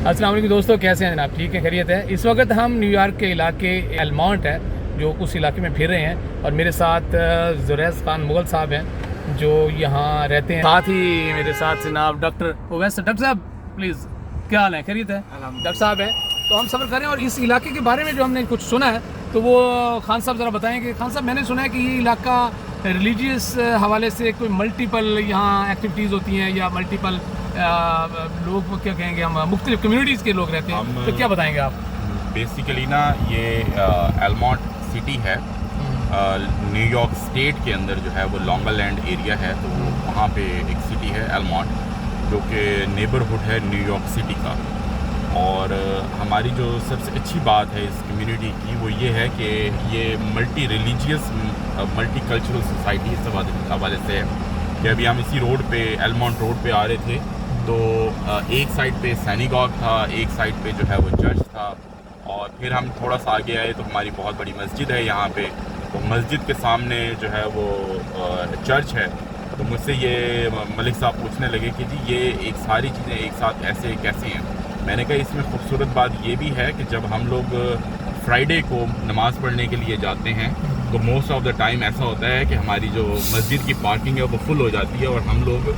السلام علیکم دوستوں، کیسے ہیں جناب؟ ٹھیک ہے، خیریت ہے؟ اس وقت ہم نیو یارک کے علاقے ایلمونٹ ہے جو اس علاقے میں پھر رہے ہیں، اور میرے ساتھ زریز خان مغل صاحب ہیں جو یہاں رہتے ہیں. ساتھ ہی میرے ساتھ جناب ڈاکٹر اویس. ڈاکٹر صاحب پلیز، کیا حال ہے؟ خیریت ہے؟ ڈاکٹر صاحب ہیں. تو ہم سفر کریں اور اس علاقے کے بارے میں جو ہم نے کچھ سنا ہے تو وہ خان صاحب ذرا بتائیں کہ خان صاحب میں نے سنا ہے کہ یہ علاقہ ریلیجیس حوالے سے کوئی ملٹیپل یہاں ایکٹیویٹیز ہوتی ہیں یا ملٹیپل لوگ کیا کہیں گے، ہم مختلف کمیونٹیز کے لوگ رہتے ہیں، تو کیا بتائیں گے آپ؟ بیسیکلی نا یہ ایلمونٹ سٹی ہے نیو یارک اسٹیٹ کے اندر جو ہے وہ لانگا لینڈ ایریا ہے، تو وہاں پہ ایک سٹی ہے ایلمونٹ جو کہ نیبرہڈ ہے نیو یارک سٹی کا. اور ہماری جو سب سے اچھی بات ہے اس کمیونٹی کی وہ یہ ہے کہ یہ multi religious multi cultural society اس حوالے سے ہے کہ ابھی ہم اسی روڈ پہ ایلمونٹ روڈ پہ آ رہے تھے تو ایک سائڈ پہ سینیگاگ تھا، ایک سائڈ پہ جو ہے وہ چرچ تھا، اور پھر ہم تھوڑا سا آگے آئے تو ہماری بہت بڑی مسجد ہے یہاں پہ. تو مسجد کے سامنے جو ہے وہ چرچ ہے. تو مجھ سے یہ ملک صاحب پوچھنے لگے کہ جی یہ ایک ساری چیزیں ایک ساتھ ایسے کیسے ہیں. میں نے کہا اس میں خوبصورت بات یہ بھی ہے کہ جب ہم لوگ فرائیڈے کو نماز پڑھنے کے لیے جاتے ہیں تو موسٹ آف دا ٹائم ایسا ہوتا ہے کہ ہماری جو مسجد کی پارکنگ ہے وہ فل ہو جاتی ہے اور ہم لوگ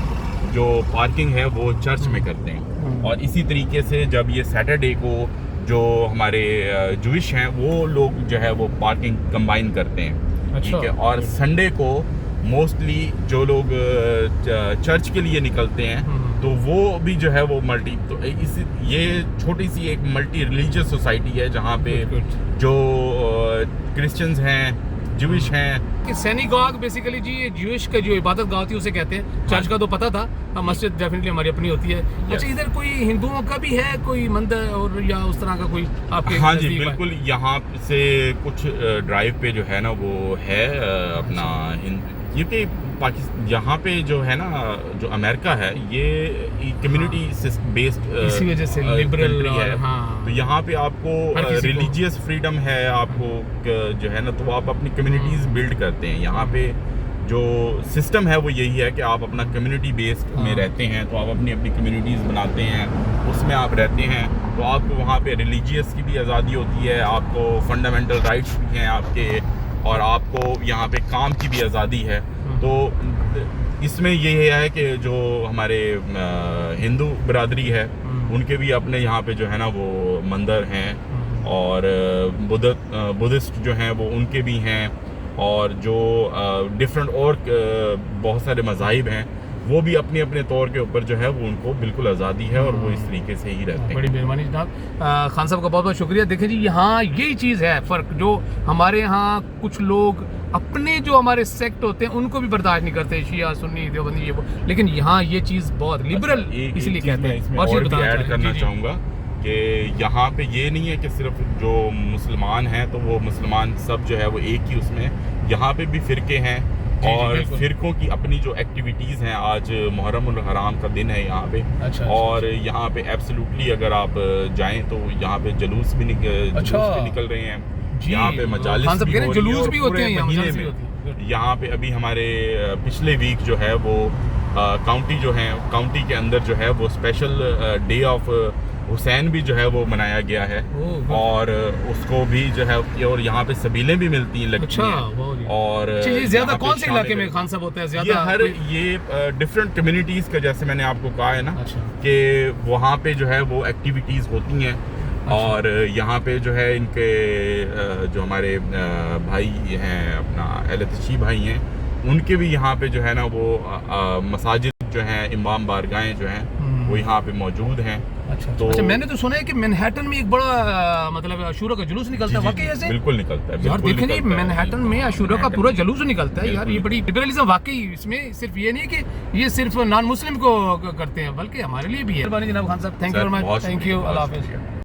جو پارکنگ ہے وہ چرچ میں کرتے ہیں. اور اسی طریقے سے جب یہ سیٹرڈے کو جو ہمارے جوئش ہیں وہ لوگ جو ہے وہ پارکنگ کمبائن کرتے ہیں، ٹھیک ہے. اور سنڈے کو موسٹلی جو لوگ چرچ کے لیے نکلتے ہیں تو وہ بھی جو ہے وہ ملٹی، تو یہ چھوٹی سی ایک ملٹی ریلیجیس سوسائٹی ہے جہاں پہ جو کرسچنز ہیں، جوئش ہیں. سینیگاگ بیسیکلی جی جوئش کا جو عبادت گاہ ہوتی ہے اسے کہتے ہیں. چرچ کا تو پتہ تھا، مسجد ڈیفینیٹلی ہماری اپنی ہوتی ہے. اچھا، ادھر کوئی ہندوؤں کا بھی ہے کوئی مندر اور یا اس طرح کا کوئی آپ کے؟ ہاں جی بالکل، یہاں سے کچھ ڈرائیو پہ جو ہے نا وہ ہے اپنا کیونکہ یہاں پہ جو ہے نا جو امریکہ ہے یہ کمیونٹی بیسڈ اسی وجہ سے لبرل ہے. تو یہاں پہ آپ کو ریلیجیس فریڈم ہے، آپ کو جو ہے نا تو آپ اپنی کمیونٹیز بلڈ کرتے ہیں. یہاں پہ جو سسٹم ہے وہ یہی ہے کہ آپ اپنا کمیونٹی بیسڈ میں رہتے ہیں تو آپ اپنی کمیونٹیز بناتے ہیں، اس میں آپ رہتے ہیں. تو آپ کو وہاں پہ ریلیجیس کی بھی آزادی ہوتی ہے، آپ کو فنڈامنٹل رائٹس بھی ہیں آپ کے، اور آپ کو یہاں پہ کام کی بھی آزادی ہے. تو اس میں یہ ہے کہ جو ہمارے ہندو برادری ہے ان کے بھی اپنے یہاں پہ جو ہے نا وہ مندر ہیں، اور بدھسٹ جو ہیں وہ ان کے بھی ہیں، اور جو ڈفرینٹ اور بہت سارے مذاہب ہیں وہ بھی اپنے اپنے طور کے اوپر جو ہے وہ ان کو بالکل آزادی ہے اور وہ اس طریقے سے ہی رہتے ہیں. بڑی مہربانی جناب. خان صاحب کا بہت بہت شکریہ. دیکھیں جی یہاں یہی چیز ہے فرق، جو ہمارے یہاں کچھ لوگ اپنے جو ہمارے سیکٹ ہوتے ہیں ان کو بھی برداشت نہیں کرتے، شیعہ سنی دیوبندی یہ وہ، لیکن یہاں یہ چیز بہت لبرل اس لیے کہتے ہیں. اور بھی ایڈ کرنا چاہوں گا کہ یہاں پہ یہ نہیں ہے کہ صرف جو مسلمان ہیں تو وہ مسلمان سب جو ہے وہ ایک ہی اس میں، یہاں پہ بھی فرقے ہیں اور فرقوں کی اپنی جو ایکٹیویٹیز ہیں. آج محرم الحرام کا دن ہے یہاں پہ، اور یہاں پہ ایبسلیوٹلی اگر آپ جائیں تو یہاں پہ جلوس بھی نکل رہے ہیں، یہاں پہ مجالس بھی ہو رہی ہیں. یہاں پہ ابھی ہمارے پچھلے ویک جو ہے وہ کاؤنٹی کے اندر جو ہے وہ اسپیشل ڈے آف حسین بھی جو ہے وہ منایا گیا ہے، اور اس کو بھی جو ہے، اور یہاں پہ سبیلیں بھی ملتی ہیں لگتی ہیں. اور زیادہ کون سے علاقے میں خان صاحب ہوتا ہے زیادہ؟ یہ ڈفرینٹ کمیونٹیز کا، جیسے میں نے آپ کو کہا ہے نا کہ وہاں پہ جو ہے وہ ایکٹیویٹیز ہوتی ہیں. اور یہاں پہ جو ہے ان کے جو ہمارے بھائی ہیں اپنا اہل تشیع بھائی ہیں، ان کے بھی یہاں پہ جو ہے نا وہ مساجد جو ہیں، امام بارگاہیں جو ہیں وہ یہاں پہ موجود ہیں. اچھا، میں نے تو سنا ہے کہ مینہٹن میں ایک بڑا مطلب عاشورہ کا جلوس نکلتا ہے، واقعی ایسے؟ بالکل نکلتا ہے. یار دیکھیں جی مینہٹن میں عاشورہ کا پورا جلوس نکلتا ہے. یار یہ بڑی لبرلزم واقعی، اس میں صرف یہ نہیں کہ یہ صرف نان مسلم کو کرتے ہیں بلکہ ہمارے لیے بھی ہے. مہربانی جناب خان صاحب، thank you very much. Thank you, اللہ حافظ.